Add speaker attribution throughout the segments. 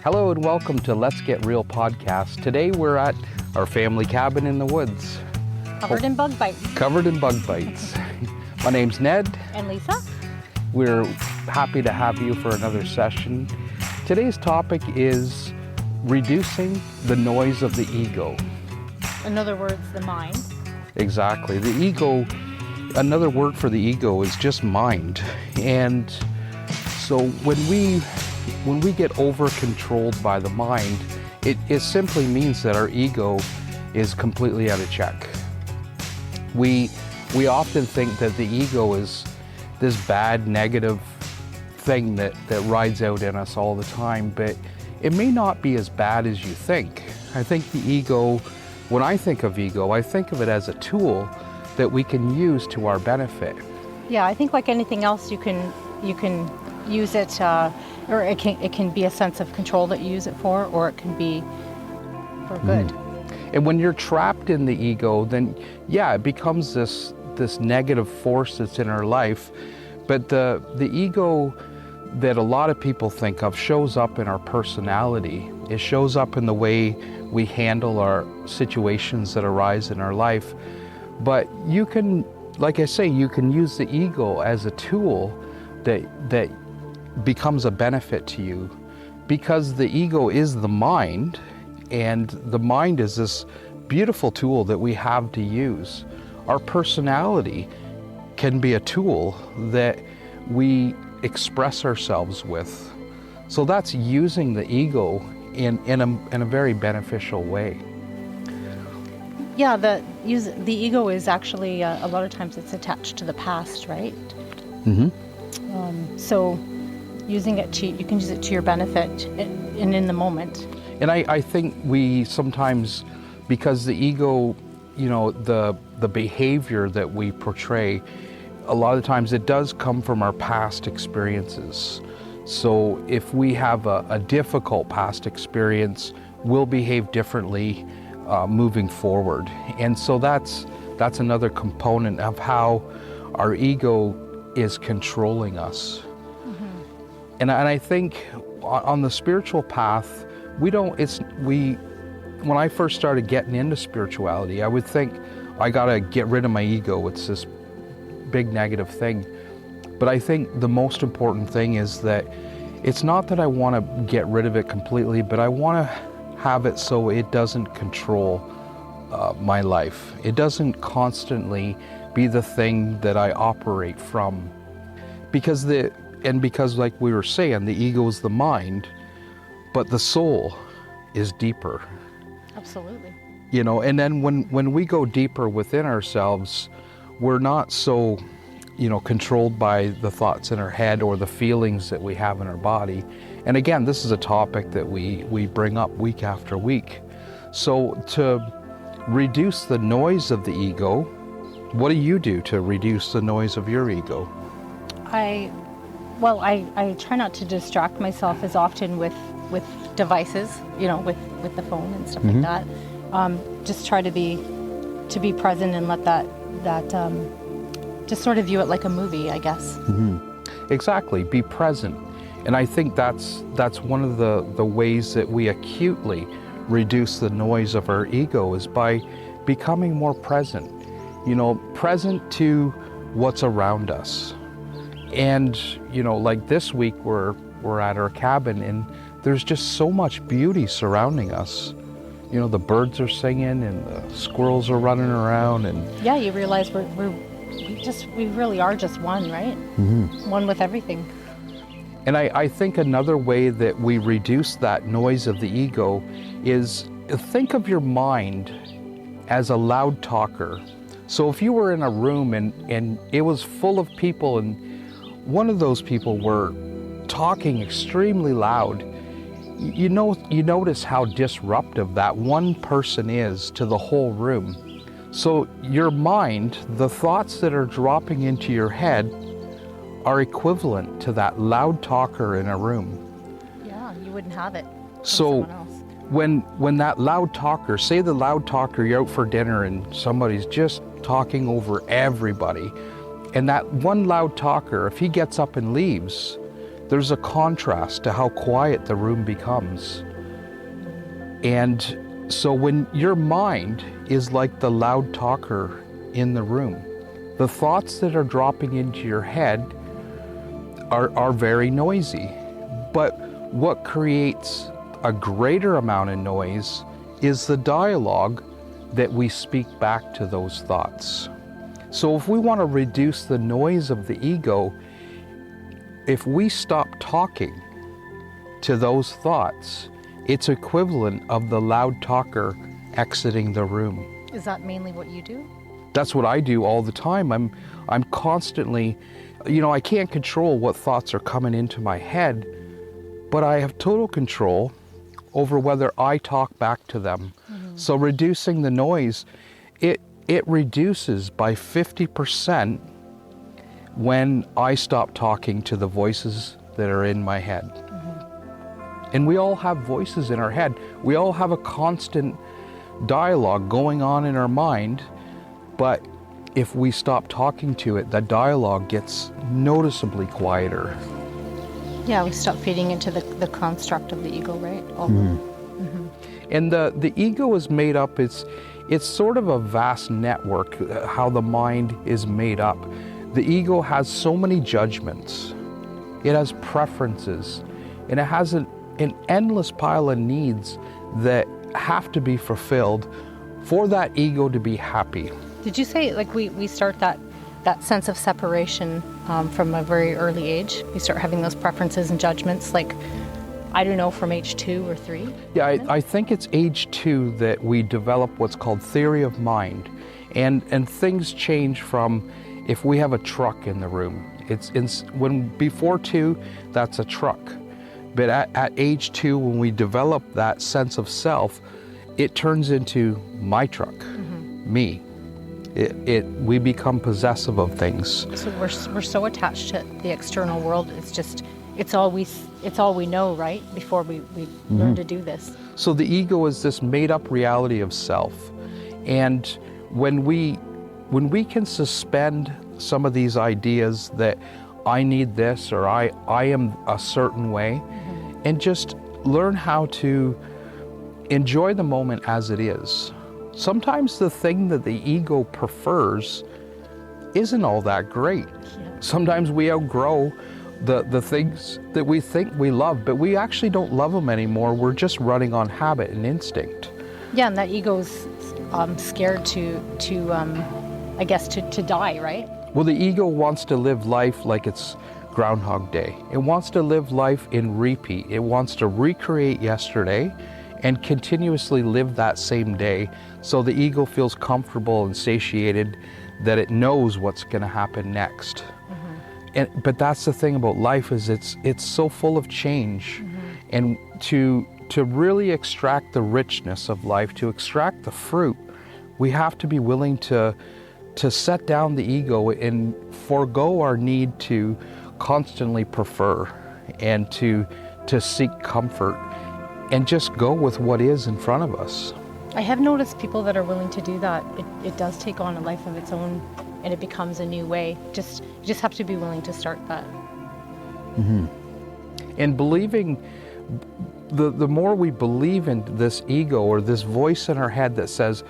Speaker 1: Hello and welcome to Let's Get Real podcast. Today we're at our family cabin in the woods.
Speaker 2: Covered in bug bites.
Speaker 1: Covered in bug bites. My name's Ned.
Speaker 2: And Lisa.
Speaker 1: We're happy to have you for another session. Today's topic is reducing the noise of the ego.
Speaker 2: In other words, the mind.
Speaker 1: Exactly. The ego, another word for the ego is just mind. And so when we get over-controlled by the mind, it simply means that our ego is completely out of check. We often think that the ego is this bad, negative thing that rides out in us all the time, but it may not be as bad as you think. I think the ego, when I think of ego, I think of it as a tool that we can use to our benefit.
Speaker 2: Yeah, I think like anything else, you can use it, or it can be a sense of control that you use it for, or it can be for good.
Speaker 1: And when you're trapped in the ego, then yeah, it becomes this negative force that's in our life. But the ego that a lot of people think of shows up in our personality. It shows up in the way we handle our situations that arise in our life. But you can, like I say, you can use the ego as a tool that becomes a benefit to you, because the ego is the mind, and the mind is this beautiful tool that we have to use. Our personality can be a tool that we express ourselves with. So that's using the ego in a very beneficial way.
Speaker 2: Yeah, the ego is actually, a lot of times it's attached to the past, right?
Speaker 1: Mm-hmm.
Speaker 2: So using it you can use it to your benefit and in the moment.
Speaker 1: And I think we sometimes, because the ego, you know, the behavior that we portray, a lot of times it does come from our past experiences. So if we have a difficult past experience, we'll behave differently moving forward. And so that's another component of how our ego is controlling us. Mm-hmm. And I think on the spiritual path, when I first started getting into spirituality, I would think I gotta get rid of my ego. It's this big negative thing. But I think the most important thing is that it's not that I want to get rid of it completely, but I want to have it so it doesn't control my life. It doesn't constantly be the thing that I operate from. Because like we were saying, the ego is the mind, but the soul is deeper.
Speaker 2: Absolutely.
Speaker 1: You know, and then when we go deeper within ourselves, we're not so, you know, controlled by the thoughts in our head or the feelings that we have in our body. And again, this is a topic that we bring up week after week. So to reduce the noise of the ego, what do you do to reduce the noise of your ego? I
Speaker 2: try not to distract myself as often with devices, you know, with the phone and stuff like that. Just try to be present and let that just sort of view it like a movie, I guess.
Speaker 1: Mm-hmm. Exactly, be present. And I think that's one of the ways that we acutely reduce the noise of our ego is by becoming more present. You know, present to what's around us. And, you know, like this week we're at our cabin and there's just so much beauty surrounding us. You know, the birds are singing and the squirrels are running around, and
Speaker 2: yeah, you realize we really are just one, right?
Speaker 1: Mm-hmm.
Speaker 2: One with everything.
Speaker 1: And I think another way that we reduce that noise of the ego is think of your mind as a loud talker. So if you were in a room and it was full of people and one of those people were talking extremely loud, you notice how disruptive that one person is to the whole room. So your mind, the thoughts that are dropping into your head are equivalent to that loud talker in a room.
Speaker 2: Yeah, you wouldn't have it.
Speaker 1: So when that loud talker, say the loud talker, you're out for dinner and somebody's just talking over everybody, and that one loud talker, if he gets up and leaves, there's a contrast to how quiet the room becomes. And so when your mind is like the loud talker in the room, the thoughts that are dropping into your head are very noisy. But what creates a greater amount of noise is the dialogue that we speak back to those thoughts. So if we want to reduce the noise of the ego, if we stop talking to those thoughts, it's equivalent of the loud talker exiting the room.
Speaker 2: Is that mainly what you do?
Speaker 1: That's what I do all the time. I'm constantly, I can't control what thoughts are coming into my head, but I have total control over whether I talk back to them. Mm-hmm. So reducing the noise, it reduces by 50% when I stop talking to the voices that are in my head. Mm-hmm. And we all have voices in our head. We all have a constant dialogue going on in our mind, but if we stop talking to it, that dialogue gets noticeably quieter.
Speaker 2: Yeah, we stop feeding into the construct of the ego, right?
Speaker 1: Mm-hmm. And the ego is made up, it's sort of a vast network, how the mind is made up. The ego has so many judgments, it has preferences, and it has an endless pile of needs that have to be fulfilled for that ego to be happy.
Speaker 2: Did you say, like, we start that sense of separation from a very early age? We start having those preferences and judgments, like, I don't know, from age 2 or 3?
Speaker 1: Yeah, I think it's age 2 that we develop what's called theory of mind. And things change from, if we have a truck in the room, when before 2, that's a truck. But at age 2, when we develop that sense of self, it turns into my truck, mm-hmm. me. We become possessive of things.
Speaker 2: So we're so attached to the external world. It's all we know, right? Before we mm-hmm. learn to do this.
Speaker 1: So the ego is this made-up reality of self, and when we can suspend some of these ideas that I need this or I am a certain way, mm-hmm. and just learn how to enjoy the moment as it is. Sometimes the thing that the ego prefers isn't all that great. Yeah. Sometimes we outgrow the things that we think we love, but we actually don't love them anymore. We're just running on habit and instinct.
Speaker 2: Yeah, and that ego's scared to die, right?
Speaker 1: Well, the ego wants to live life like it's Groundhog Day. It wants to live life in repeat. It wants to recreate yesterday and continuously live that same day, so the ego feels comfortable and satiated that it knows what's going to happen next. Mm-hmm. But that's the thing about life, is it's so full of change. Mm-hmm. And to really extract the richness of life, to extract the fruit, we have to be willing to set down the ego and forego our need to constantly prefer and to seek comfort, and just go with what is in front of us.
Speaker 2: I have noticed people that are willing to do that, it does take on a life of its own, and it becomes a new way. You just have to be willing to start that.
Speaker 1: Mm-hmm. And believing, the more we believe in this ego or this voice in our head that says,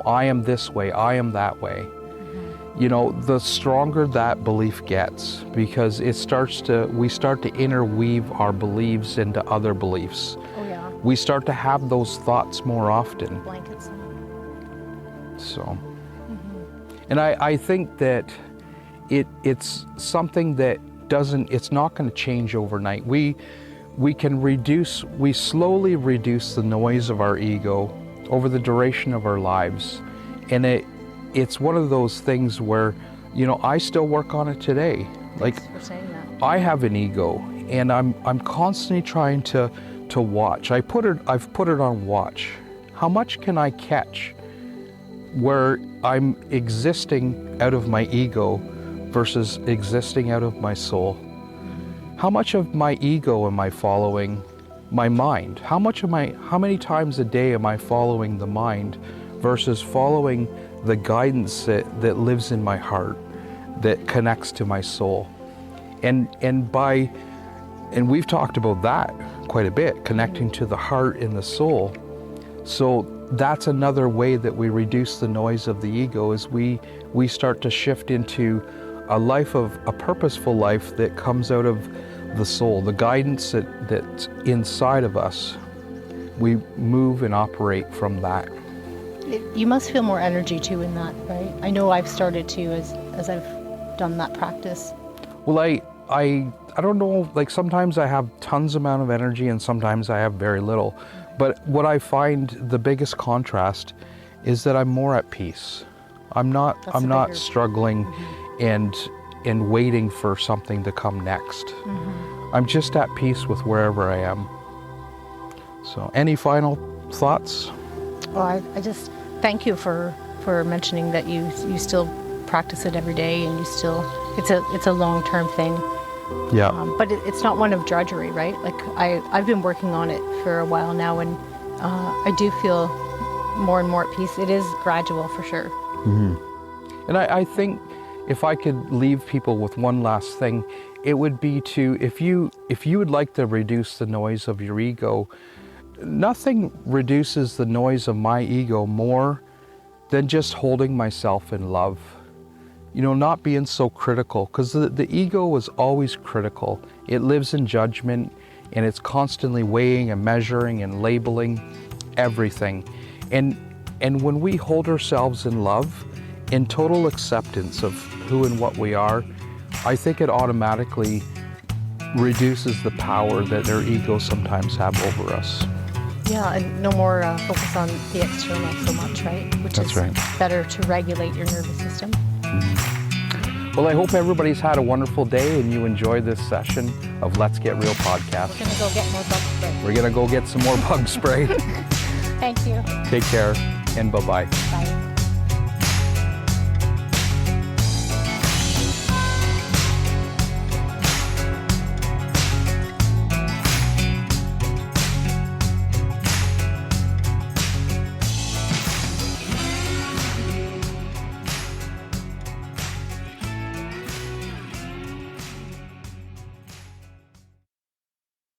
Speaker 1: I am this way, I am that way, mm-hmm. The stronger that belief gets, because we start to interweave our beliefs into other beliefs.
Speaker 2: Oh yeah.
Speaker 1: We start to have those thoughts more often.
Speaker 2: Blankets.
Speaker 1: So,
Speaker 2: mm-hmm.
Speaker 1: and I think that it's something that it's not going to change overnight. We slowly reduce the noise of our ego over the duration of our lives. And it's one of those things where, I still work on it today.
Speaker 2: Thanks for saying that.
Speaker 1: I have an ego, and I'm constantly trying to watch. I've put it on watch. How much can I catch where I'm existing out of my ego versus existing out of my soul? How much of my ego am I following my mind? How many times a day am I following the mind versus following the guidance that lives in my heart, that connects to my soul? And by And we've talked about that quite a bit, connecting to the heart and the soul. So that's another way that we reduce the noise of the ego, is we start to shift into a life of a purposeful life that comes out of the soul, the guidance that's inside of us. We move and operate from that.
Speaker 2: You must feel more energy too in that, right? I know I've started to as I've done that practice.
Speaker 1: Well, I don't know, like sometimes I have tons amount of energy and sometimes I have very little. But what I find the biggest contrast is that I'm more at peace. I'm not struggling and waiting for something to come next. I'm just at peace with wherever I am. So any final thoughts?
Speaker 2: Well, I just thank you for mentioning that you still practice it every day, and you still it's a long-term thing.
Speaker 1: Yeah.
Speaker 2: But it's not one of drudgery, right? Like I've been working on it for a while now, and I do feel more and more at peace. It is gradual for sure.
Speaker 1: And I think if I could leave people with one last thing, it would be to, if you would like to reduce the noise of your ego, nothing reduces the noise of my ego more than just holding myself in love. You know, not being so critical, because the ego is always critical. It lives in judgment, and it's constantly weighing and measuring and labeling everything. And when we hold ourselves in love, in total acceptance of who and what we are, I think it automatically reduces the power that our egos sometimes have over us.
Speaker 2: Yeah, and no more focus on the external so much, right? Which
Speaker 1: That's
Speaker 2: is
Speaker 1: right.
Speaker 2: better to regulate your nervous system.
Speaker 1: Well, I hope everybody's had a wonderful day and you enjoyed this session of Let's Get Real podcast.
Speaker 2: We're gonna go get more bug spray.
Speaker 1: We're gonna go get some more bug spray.
Speaker 2: Thank you.
Speaker 1: Take care and bye-bye.
Speaker 2: Bye.